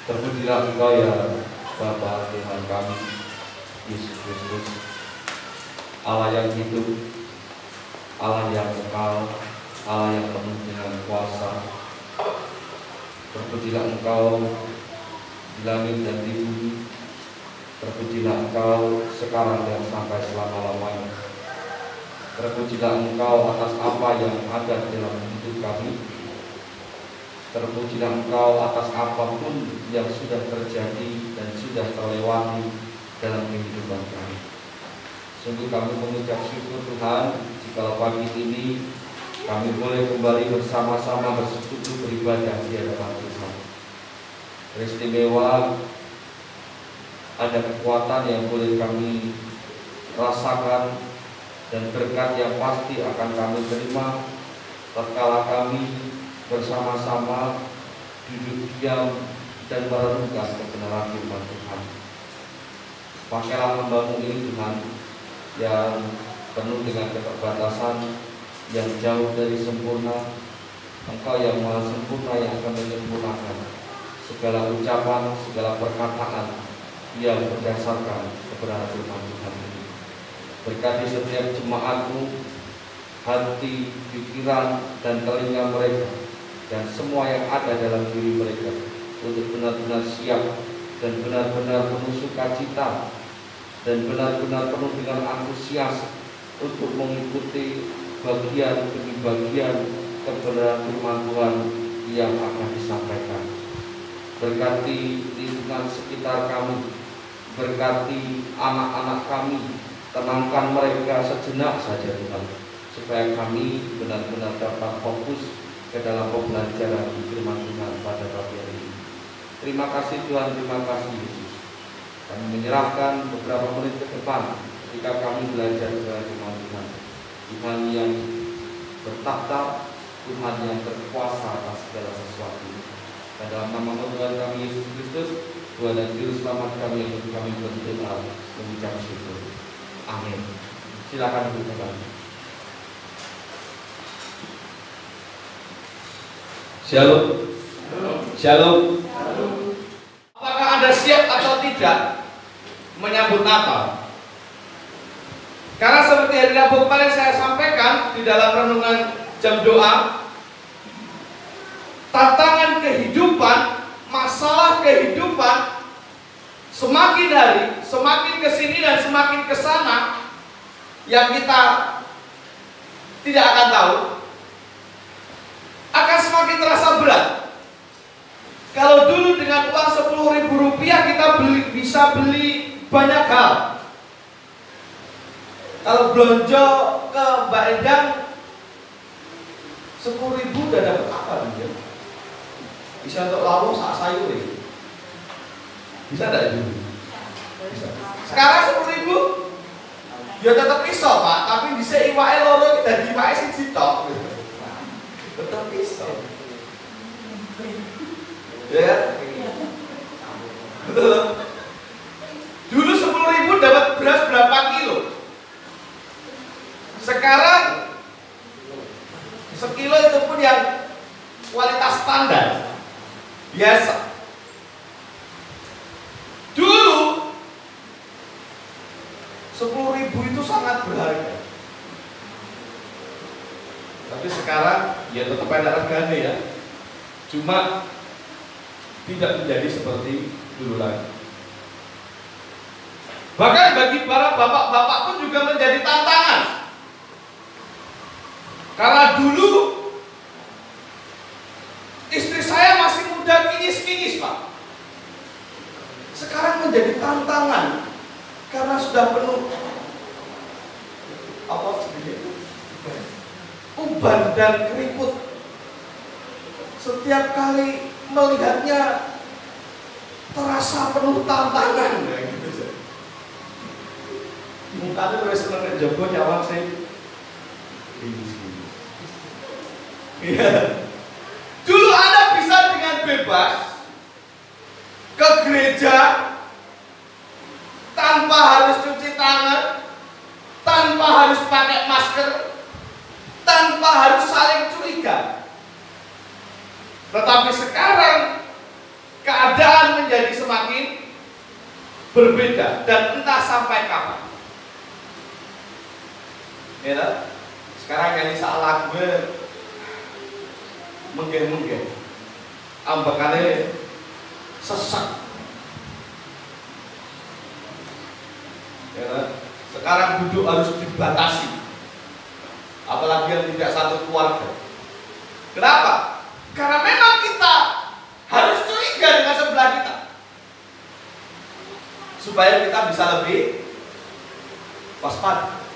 Terpujilah Engkau ya Bapa Tuhan kami Yesus Kristus, Allah yang hidup, Allah yang kekal, Allah yang penuh dengan kuasa. Terpujilah Engkau di langit dan di bumi. Terpujilah Engkau sekarang dan sampai selama-lamanya. Terpujilah Engkau atas apa yang ada dalam hidup kami. Terpujilah Engkau atas apapun yang sudah terjadi dan sudah terlewati dalam kehidupan kami. Sungguh kami mengucap syukur Tuhan, jika pagi ini kami boleh kembali bersama-sama bersekutu beribadah di hadapan Tuhan. Istimewa, ada kekuatan yang boleh kami rasakan dan berkat yang pasti akan kami terima tatkala kami bersama-sama duduk diam dan merenungkan kebenaran firman Tuhan. Pakailah hamba-Mu ini Tuhan, yang penuh dengan keterbatasan, yang jauh dari sempurna. Engkau yang maha sempurna yang akan menyempurnakan segala ucapan, segala perkataan yang berdasarkan kebenaran firman Tuhan ini. Berkati setiap jemaat-Mu, hati, pikiran, dan telinga mereka, dan semua yang ada dalam diri mereka, untuk benar-benar siap dan benar-benar penuh sukacita dan benar-benar penuh dengan antusias untuk mengikuti bagian demi bagian kebenaran firman Tuhan yang akan disampaikan. Berkati lingkungan sekitar kami, berkati anak-anak kami, tenangkan mereka sejenak saja Tuhan, supaya kami benar-benar dapat fokus ke dalam pembelajaran firman Tuhan pada pagi hari ini. Terima kasih Tuhan, terima kasih Yesus. Kami menyerahkan beberapa menit ke depan ketika kami belajar firman Tuhan. Tuhan yang bertakhta, Tuhan yang berkuasa atas segala sesuatu. Dan dalam nama Tuhan kami Yesus Kristus, Tuhan dan Juru Selamat kami, yang kami berdoa mengucap syukur. Amin. Silakan duduk kembali. Shalom. Shalom. Apakah Anda siap atau tidak menyambut Natal? Karena seperti hari Rabu kemarin saya sampaikan di dalam renungan jam doa, tantangan kehidupan, masalah kehidupan semakin hari, semakin kesini dan semakin kesana, yang kita tidak akan tahu, akan semakin terasa berat. Kalau dulu dengan uang Rp10.000 kita bisa beli banyak hal. Kalau belanja ke Mbak Endang 10.000 udah dapat apa dia? Bisa untuk lawang sak sayur ya? Bisa enggak itu? Bisa. Sekarang 10.000 ya tetap iso Pak, tapi bisa iwake loro kita iwake siji tok. Tetap iso. Ya. Dulu 10.000 dapat beras berapa kilo? Sekarang sekilo itu pun yang kualitas standar biasa. Dulu 10.000 itu sangat berharga. Tapi sekarang ya tetap ada harganya ya. Cuma tidak menjadi seperti dulu lagi. Bahkan bagi para bapak-bapak pun juga menjadi tantangan. Karena dulu istri saya masih muda kinyis-kinyis Pak. Sekarang menjadi tantangan karena sudah penuh uban dan keriput. Setiap kali melihatnya terasa penuh tantangan. Mukanya terus seneng jogo nyawang sih. Iya. Dulu Anda bisa dengan bebas ke gereja tanpa harus cuci tangan, tanpa harus pakai masker, tanpa harus saling curiga. Tetapi sekarang keadaan berbeda dan entah sampai kapan. Ya, sekarang nyanyi saat lagu menggeh-menggeh, ambekannya sesak. Ya, sekarang duduk harus dibatasi, apalagi yang tidak satu keluarga. Kenapa? Karena memang kita harus curiga dengan sebelah kita, supaya kita bisa lebih waspada.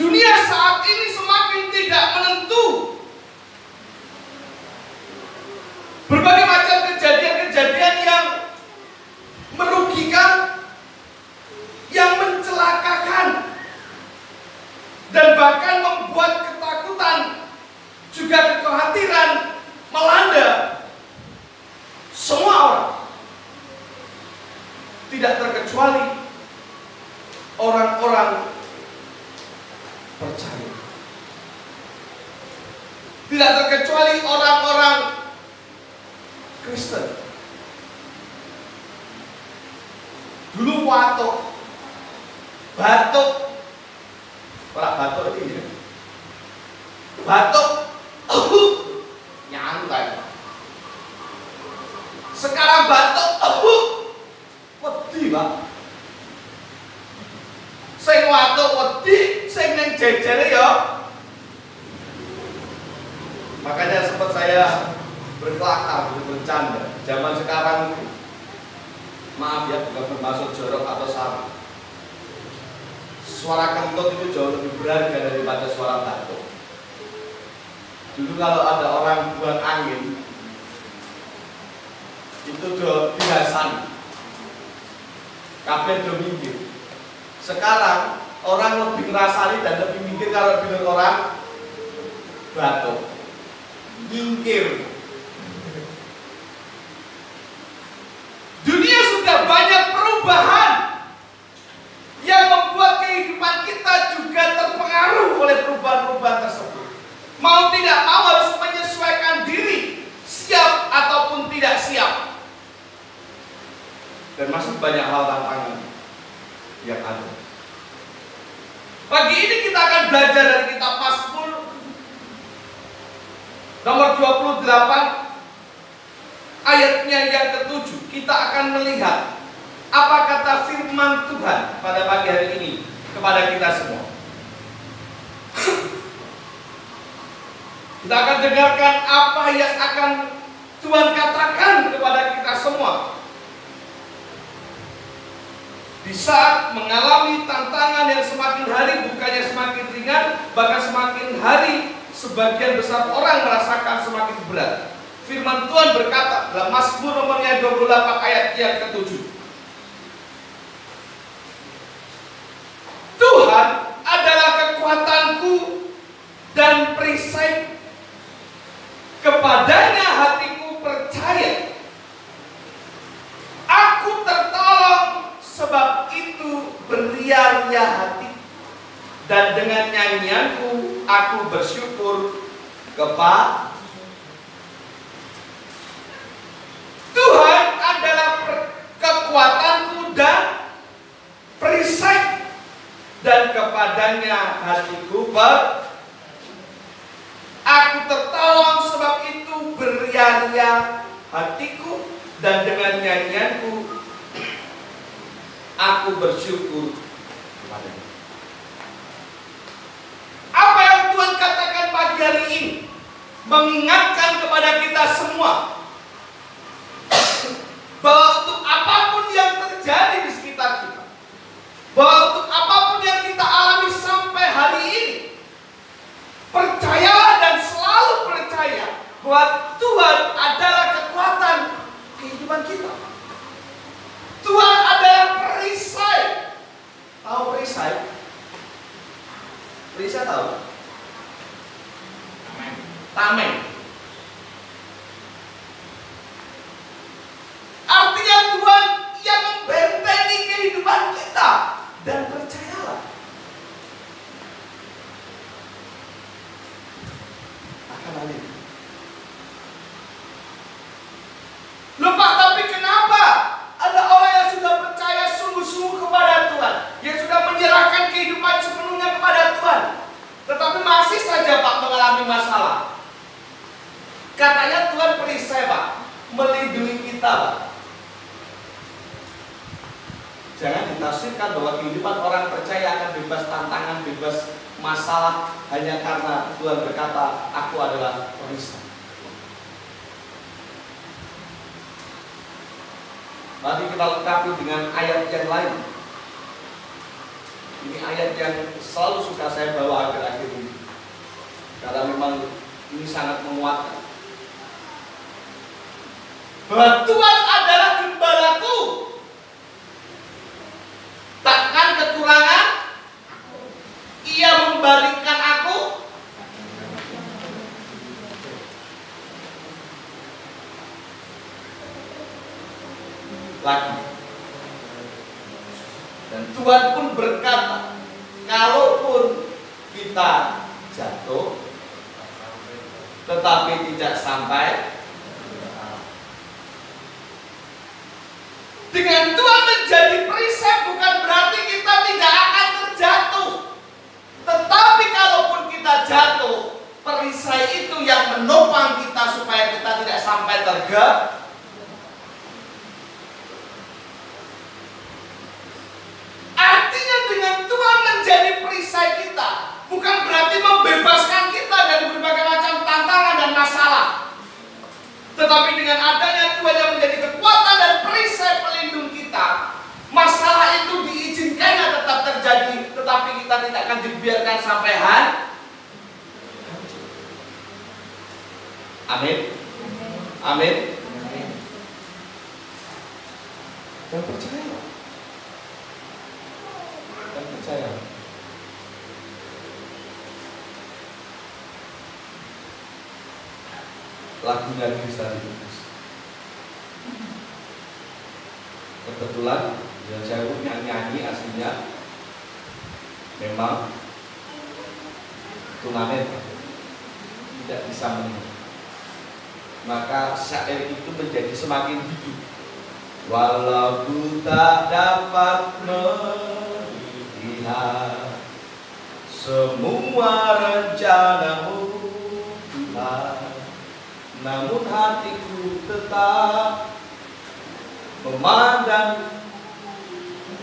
Dunia saat ini semakin tidak menentu. Berbagai macam kejadian-kejadian yang merugikan, yang mencelakakan, dan bahkan membuat ketakutan, juga kekhawatiran melanda semua orang. Tidak terkecuali orang-orang percaya. Tidak terkecuali orang-orang Kristen. Dulu batuk, orang batuk ini ya. Batuk, nyantai. Sekarang batuk, wedi Pak. Sing watuk wedi, sing ning jejere ya. Makanya sempat saya berkelakar, bercanda. Zaman sekarang, maaf ya, bukan bermaksud jorok atau salah. Suara kentut itu jauh lebih berharga daripada suara batuk. Dulu kalau ada orang buang angin, itu biasa kabeh do minggir. Sekarang orang lebih ngerasani dan lebih mikir kalau bilang orang batuk, nyingkir. Dunia sudah banyak perubahan yang membuat kehidupan kita juga terpengaruh oleh perubahan-perubahan tersebut. Mau tidak mau harus menyesuaikan diri, siap ataupun tidak siap. Dan masih banyak hal tantangan yang ada. Pagi ini kita akan belajar dari kitab Mazmur nomor 28 ayatnya yang ke-7. Kita akan melihat apa kata firman Tuhan pada pagi hari ini kepada kita semua. Kita akan dengarkan apa yang akan Tuhan katakan kepada kita semua di saat mengalami tantangan yang semakin hari bukannya semakin ringan, bahkan semakin hari sebagian besar orang merasakan semakin berat. Firman Tuhan berkata dalam Mazmur nomornya 28 ayat yang ke-7. Tuhan adalah kekuatanku dan perisai, kepadanya hatiku percaya. Aku tertolong, sebab itu beria-ria hati, dan dengan nyanyianku aku bersyukur kepada Tuhan adalah kekuatanku dan perisai, dan kepadanya hatiku aku tertolong, sebab itu beria-ria hatiku, dan dengan nyanyianku aku bersyukur kepadanya. Apa yang Tuhan katakan pagi hari ini mengingatkan kepada kita semua bahwa untuk apapun yang terjadi di sekitar kita, bahwa untuk apapun yang kita alami sampai hari ini, percayalah dan selalu percaya bahwa Tuhan adalah kekuatan kehidupan kita. Tuhan adalah perisai. Tahu perisai? Perisai tahu? Tameng. Artinya Tuhan yang membentengi kehidupan kita. Dan percayalah, akan ada. Lupa, tapi kenapa Jangan ditafsirkan bahwa kehidupan orang percaya akan bebas tantangan, bebas masalah hanya karena Tuhan berkata, aku adalah perisai. Mari kita lengkapi dengan ayat yang lain. Ini ayat yang selalu suka saya bawa akhir-akhir ini, karena memang ini sangat menguatkan. Bahwa Tuhan adalah gembalaku, takkan kekurangan. Ia membaringkan aku lagi. Dan Tuhan pun berkata, kalaupun kita jatuh tetapi tidak sampai. Dengan Tuhan menjadi perisai bukan berarti kita tidak akan terjatuh. Tetapi kalaupun kita jatuh, perisai itu yang menopang kita supaya kita tidak sampai terjatuh. Artinya dengan Tuhan menjadi perisai kita bukan berarti membebaskan kita dari berbagai macam tantangan dan masalah. Tetapi dengan adanya Tuhan yang menjadi kekuatan dan perisai pelindung kita, masalah itu diizinkannya tetap terjadi, tetapi kita tidak akan dibiarkan sampai hancur. Amin. Amin. Dan percaya. Dan percaya. Lagunya Kristen Lubis. Kebetulan yang saya punya nyanyi aslinya memang tunanetra, tidak bisa menyanyi. Maka syair itu menjadi semakin hidup. Walau ku tak dapat melihat semua rencanamu Tuhan, namun hatiku tetap memandang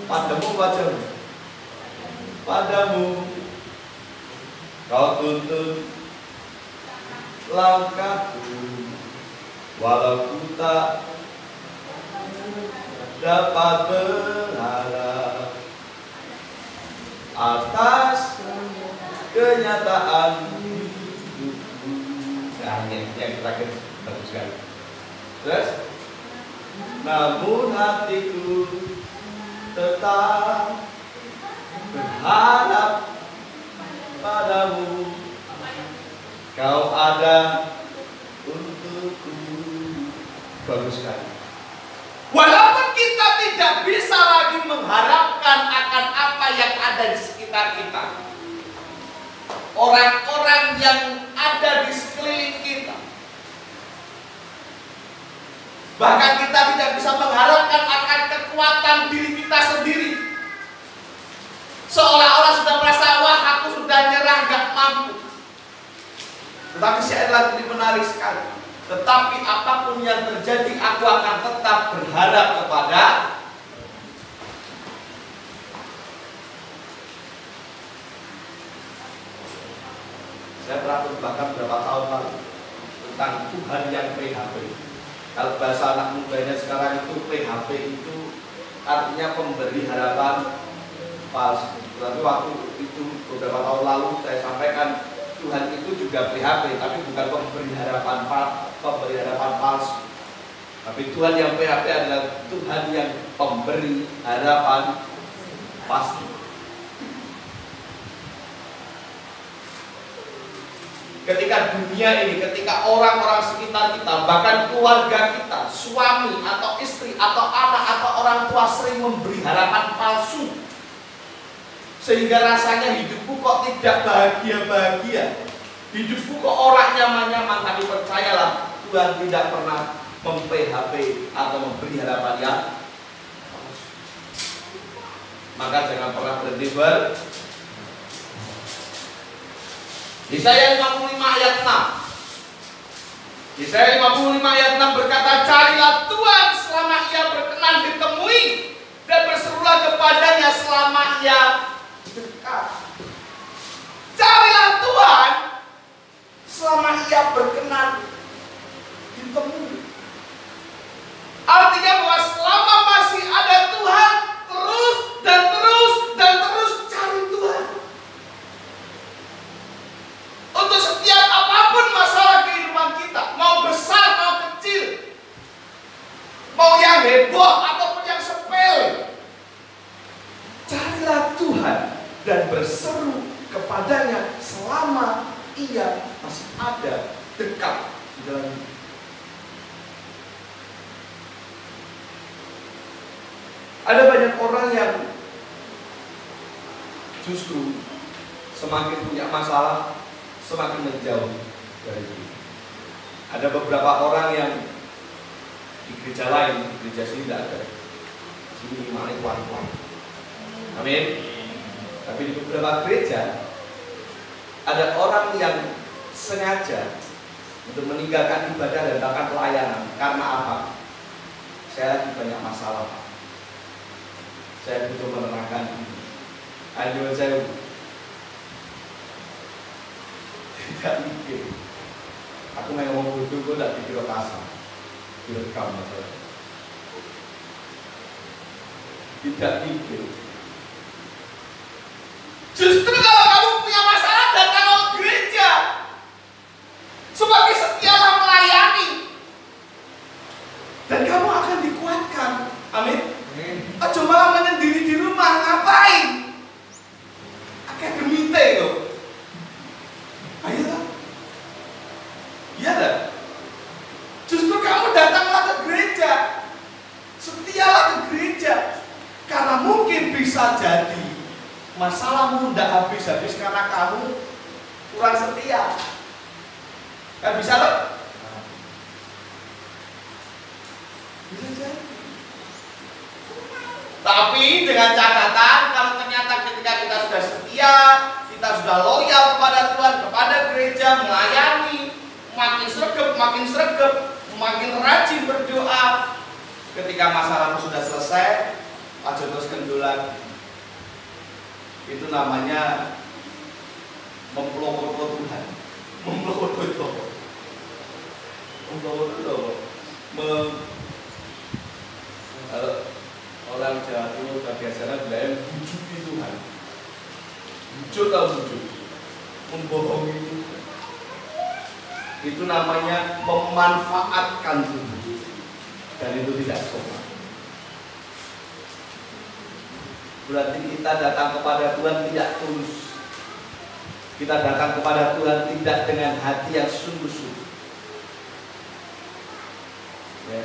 padamu, wajahmu, padamu. Kau tuntun langkahku, walau ku tak dapat berharap atas kenyataan hidupku. Nah, yang terakhir bagus sekali. Terus, namun hatiku tetap berharap padamu. Kau ada untukku. Bagus sekali. Walaupun kita tidak bisa lagi mengharapkan akan apa yang ada di sekitar kita, orang-orang yang ada di sekeliling kita, bahkan kita tidak bisa mengharapkan akan kekuatan diri kita sendiri. Seolah-olah sudah merasa, wah aku sudah nyerah, gak mampu. Tetapi syair lagu ini menarik sekali. Tetapi apapun yang terjadi, aku akan tetap berharap kepada. Saya pernah bahkan beberapa tahun lalu tentang Tuhan yang PHP. Kalau bahasa anak mudanya sekarang itu PHP itu artinya pemberi harapan palsu. Tapi waktu itu beberapa tahun lalu saya sampaikan Tuhan itu juga PHP, tapi bukan pemberi harapan palsu. Tapi Tuhan yang PHP adalah Tuhan yang pemberi harapan pasti. Ketika dunia ini, ketika orang-orang sekitar kita, bahkan keluarga kita, suami atau istri atau anak atau orang tua sering memberi harapan palsu, sehingga rasanya hidupku kok tidak bahagia-bahagia, hidupku kok orang nyaman-nyaman. Tapi percayalah, Tuhan tidak pernah mem-PHP atau memberi harapan yang palsu. Maka jangan pernah berhenti Yesaya 55 ayat 6. Yesaya 55 ayat 6 berkata, carilah Tuhan selama ia berkenan ditemui, dan berserulah Carilah Tuhan dan berseru kepadanya selama Ia masih ada dekat di dalam hidup. Ada banyak orang yang justru semakin punya masalah, semakin menjauh dari Tuhan. Ada beberapa orang yang di gereja lain, di gereja sini tidak ada. Sini imannya kuat-kuat. Amin. Tapi di beberapa gereja ada orang yang sengaja untuk meninggalkan ibadah dan bahkan pelayanan. Karena apa? Saya lagi banyak masalah. Saya butuh menenangkan diri. Ayo saya tidak mikir. Aku mau ngomong bodoh, gue tidak pikir kasar. Direkam masalah. Tidak mikir. Justru kalau kamu punya masalah, datang ke gereja. Sebagai setialah melayani. Dan kamu akan dikuatkan. Amin. Aja malah menyendiri di rumah, ngapain? Akademite loh. Ayo lah. Iya dah. Justru kamu datanglah ke gereja. Setialah ke gereja. Karena mungkin bisa jadi masalahmu tidak habis-habis karena kamu kurang setia. Kan bisa loh? Bisa jadi. Tapi dengan catatan, kalau ternyata ketika kita sudah setia, kita sudah loyal kepada Tuhan, kepada gereja, melayani, makin sregep, makin rajin berdoa. Ketika masalahmu sudah selesai, aja terus kendolan. Itu namanya mempelopor Tuhan. Orang Jawa Timur biasanya bilang bujuki Tuhan. Bujuk atau bujuk? Membohongi Tuhan. Itu namanya memanfaatkan Tuhan. Dan itu tidak sopan. Berarti kita datang kepada Tuhan tidak tulus. Kita datang kepada Tuhan tidak dengan hati yang sungguh-sungguh. Ya.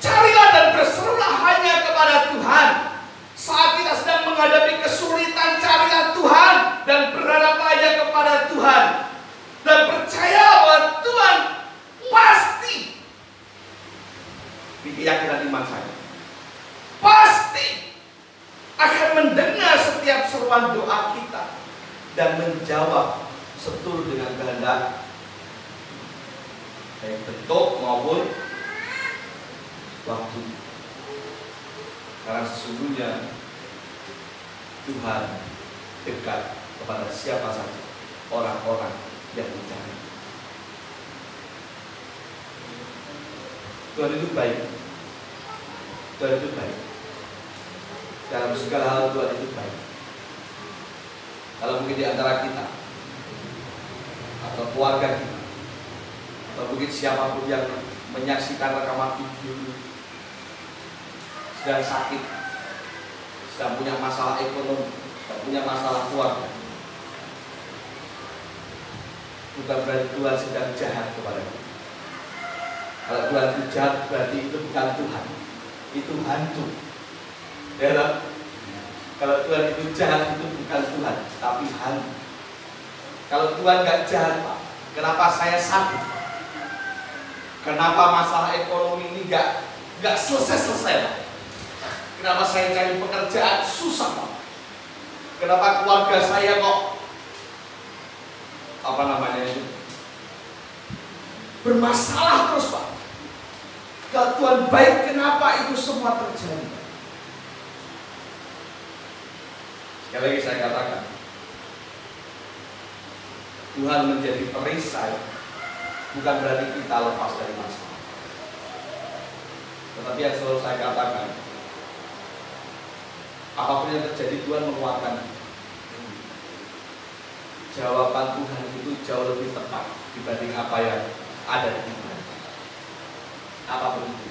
Carilah dan berserulah hanya kepada Tuhan. Saat kita sedang menghadapi kesulitan, carilah Tuhan dan berharaplah hanya kepada Tuhan. Dan percaya bahwa Tuhan pasti, di keyakinan iman saya, pasti akan mendengar setiap seruan doa kita dan menjawab seturut dengan kehendak, baik bentuk maupun waktu. Karena sesungguhnya Tuhan dekat kepada siapa saja orang-orang yang mencari. Tuhan itu baik. Tuhan itu baik. Dalam segala hal Tuhan itu baik. Kalau mungkin di antara kita atau keluarga kita atau mungkin siapapun yang menyaksikan rekaman video sedang sakit, sedang punya masalah ekonomi, sedang punya masalah keluarga, bukan berarti Tuhan sedang jahat kepada kita. Kalau Tuhan itu jahat berarti itu bukan Tuhan, itu hantu. Ya tak? Kalau Tuhan itu jahat itu bukan Tuhan, tapi hantu. Kalau Tuhan gak jahat, Pak, kenapa saya sakit? Kenapa masalah ekonomi ini gak selesai-selesai, Pak? Kenapa saya cari pekerjaan susah, Pak? Kenapa keluarga saya kok bermasalah terus, Pak? Kalau Tuhan baik, kenapa itu semua terjadi? Sekali lagi saya katakan, Tuhan menjadi perisai bukan berarti kita lepas dari masalah. Tetapi yang selalu saya katakan, apapun yang terjadi Tuhan menguatkan. Jawaban Tuhan itu jauh lebih tepat dibanding apa yang ada di dunia. Apapun itu.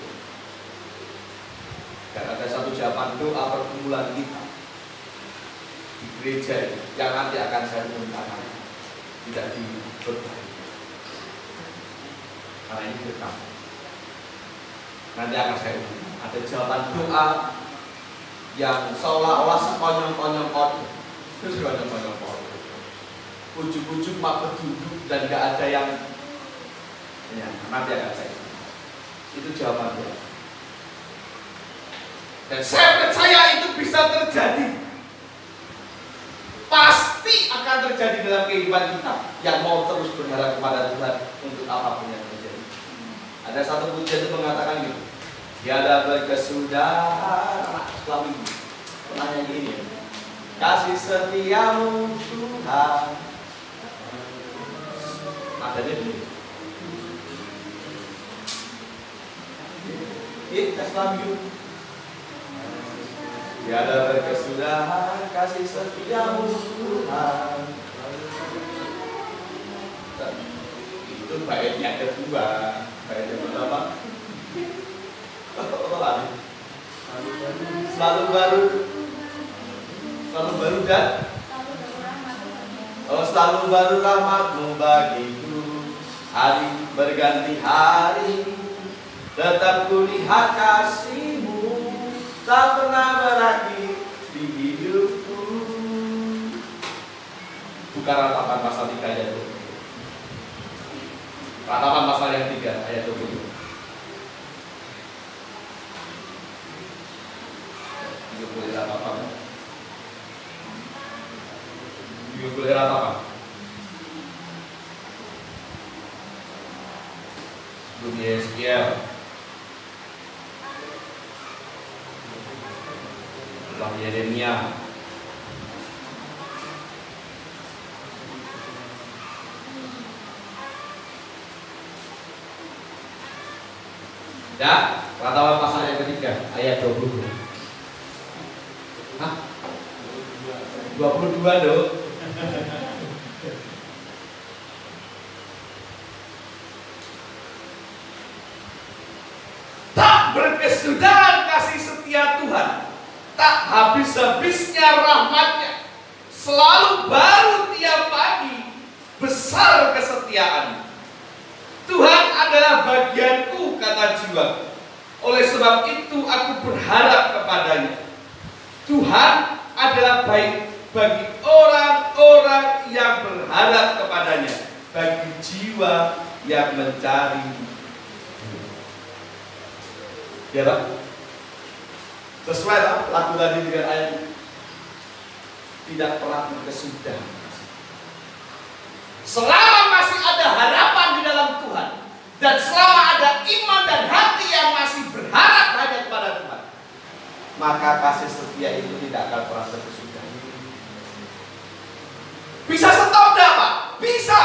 Dan ada satu jawaban doa pergumulan kita di gereja ini yang nanti akan saya umumkan, tidak diperbaiki karena ini direkam. Nanti akan saya umumkan. Ada jawaban doa yang seolah-olah sekonyong-konyong kode, terus sekonyong-konyong kode, ujuk-ujuk mak berduduk dan gak ada yang ya, nanti akan saya. Itu jawaban doa. Dan saya percaya itu bisa terjadi. Pasti akan terjadi dalam kehidupan kita yang mau terus berharap kepada Tuhan untuk apapun yang terjadi. Ada satu pujian itu mengatakan gitu. Tiada berkesudahan. Selama ini pernah nyanyi ini ya. Kasih setiamu Tuhan. Adanya dulu. Kita selalu tiada berkesudahan kasih setiamu Tuhan. Itu baitnya kedua. Baitnya pertama selalu baru dan selalu baru rahmatmu bagiku. Hari berganti hari tetap kulihat kasihmu, tak pernah berakhir di hidupku. Bukan ratapan pasal 3 ayat 20. Ratapan pasal yang 3 ayat 20. Itu boleh ratapan. Itu boleh ratapan. Sebelum Yeskiel. Setelah Yeremia. Ya, ratapan pasal yang ketiga ayat 20. Hah? 22 dong. Tak berkesudahan kasih setia Tuhan, tak habis-habisnya rahmatnya, selalu baru tiap pagi, besar kesetiaan. Tuhan adalah bagianku, kata jiwa. Oleh sebab itu aku berharap kepadanya. Tuhan adalah baik bagi orang-orang yang berharap kepadanya, bagi jiwa yang mencari. Ya, Pak? Sesuai lagu tadi dengan ayat tidak pernah berkesudahan. Selama masih ada harapan di dalam Tuhan, dan selama ada iman dan hati yang masih berharap hanya kepada Tuhan, maka kasih setia itu tidak akan pernah berkesudahan. Bisa stop enggak, Pak? Bisa.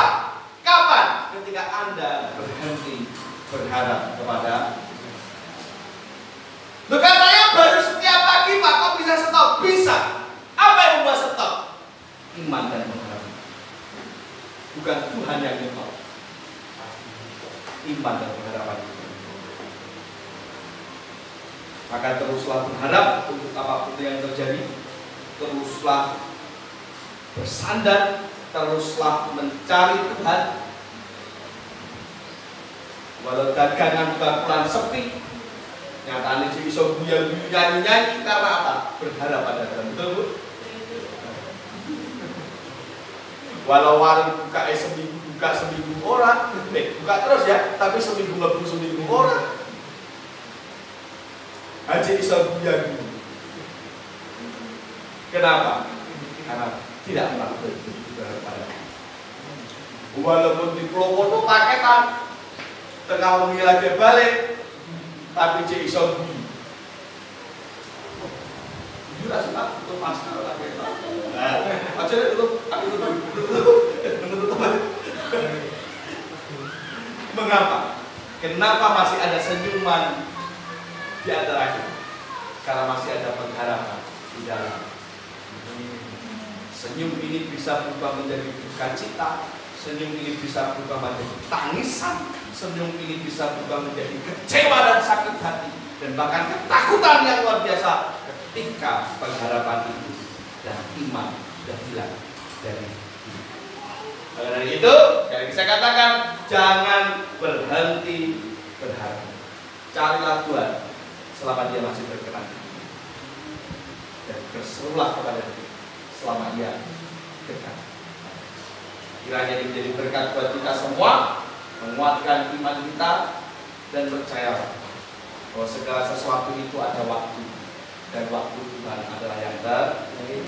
Kapan? Ketika Anda berhenti berharap kepada. Loh, katanya baru setiap pagi, Pak, kok bisa stop? Bisa. Apa yang membuat stop? Iman dan pengharapan. Bukan Tuhan yang nyetop. Iman dan pengharapan. Maka teruslah berharap untuk apapun yang terjadi. Teruslah bersandar. Teruslah mencari Tuhan. Walau dagangan bakulan sepi, nyatanya jadi bisa guyu-guyu nyanyi-nyanyi karena apa? Berharap pada Tuhan. Betul, Bu? Walau warung buka seminggu orang, buka terus ya, tapi seminggu lebu seminggu orang. Haji bisa guyu-guyu. Kenapa? Karena tidak pernah berharap pada Tuhan. Walaupun di Pulau paketan, tengah wengi lagi balik, tapi cek iso guyu. Guyu ra sih tak tutup masker lagi. Nah, aja tutup, aku tutup. Mengapa? Kenapa masih ada senyuman di antara kita? Karena masih ada pengharapan di dalam. Senyum ini bisa berubah menjadi duka cita. Senyum ini bisa berubah menjadi tangisan. Senyum ini bisa berubah menjadi kecewa dan sakit hati. dan bahkan ketakutan yang luar biasa ketika pengharapan itu dan iman sudah hilang dari hidup. Maka dari itu, sekali lagi saya katakan, jangan berhenti berharap. Carilah Tuhan selama Dia masih berkenan, dan berserulah kepada Dia selama Dia dekat. Kiranya ini menjadi berkat buat kita semua, menguatkan iman kita, dan percaya bahwa segala sesuatu itu ada waktu, dan waktu Tuhan adalah yang terbaik.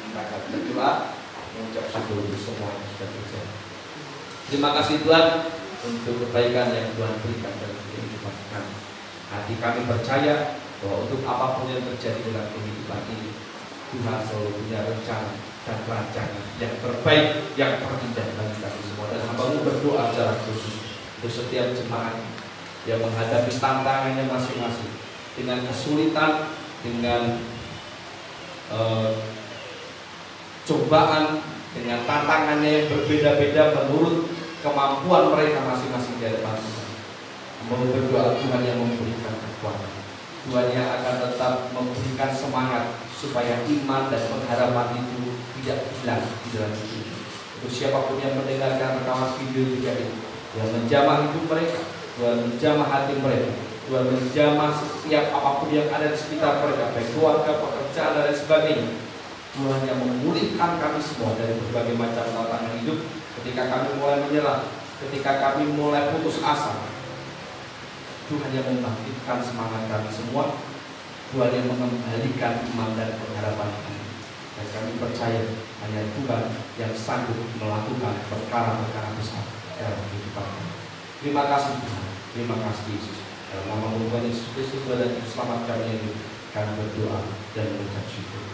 Kita akan berdoa, mengucap syukur untuk semua yang sudah terjadi. Terima kasih Tuhan untuk kebaikan yang Tuhan berikan dalam kehidupan kami. Hati kami percaya bahwa untuk apapun yang terjadi dalam kehidupan ini, Tuhan selalu punya rencana dan rancangan yang terbaik, yang terindah bagi kami semua. Dan hamba-Mu berdoa secara khusus untuk setiap jemaat yang menghadapi tantangannya masing-masing, dengan kesulitan, dengan cobaan, dengan tantangannya yang berbeda-beda menurut kemampuan mereka masing-masing di hadapan Tuhan. Hamba berdoa Tuhan yang memberikan kekuatan, Tuhan yang akan tetap memberikan semangat supaya iman dan pengharapan itu tidak hilang di dalam hidup. Untuk siapapun yang mendengarkan rekaman video juga ini, yang menjamah hidup mereka, Tuhan menjamah hati mereka, Tuhan menjamah setiap apapun yang ada di sekitar mereka, baik keluarga, pekerjaan, dan lain sebagainya. Tuhan yang memulihkan kami semua dari berbagai macam tantangan hidup. Ketika kami mulai menyerah, ketika kami mulai putus asa, Tuhan yang membangkitkan semangat kami semua, Tuhan yang mengembalikan iman dan pengharapan kami. Dan kami percaya hanya Tuhan yang sanggup melakukan perkara-perkara besar dalam kehidupan kami. Terima kasih Tuhan, terima kasih Yesus. Dalam nama Tuhan Yesus Kristus dan Selamat kami ini, kami berdoa dan mengucap syukur.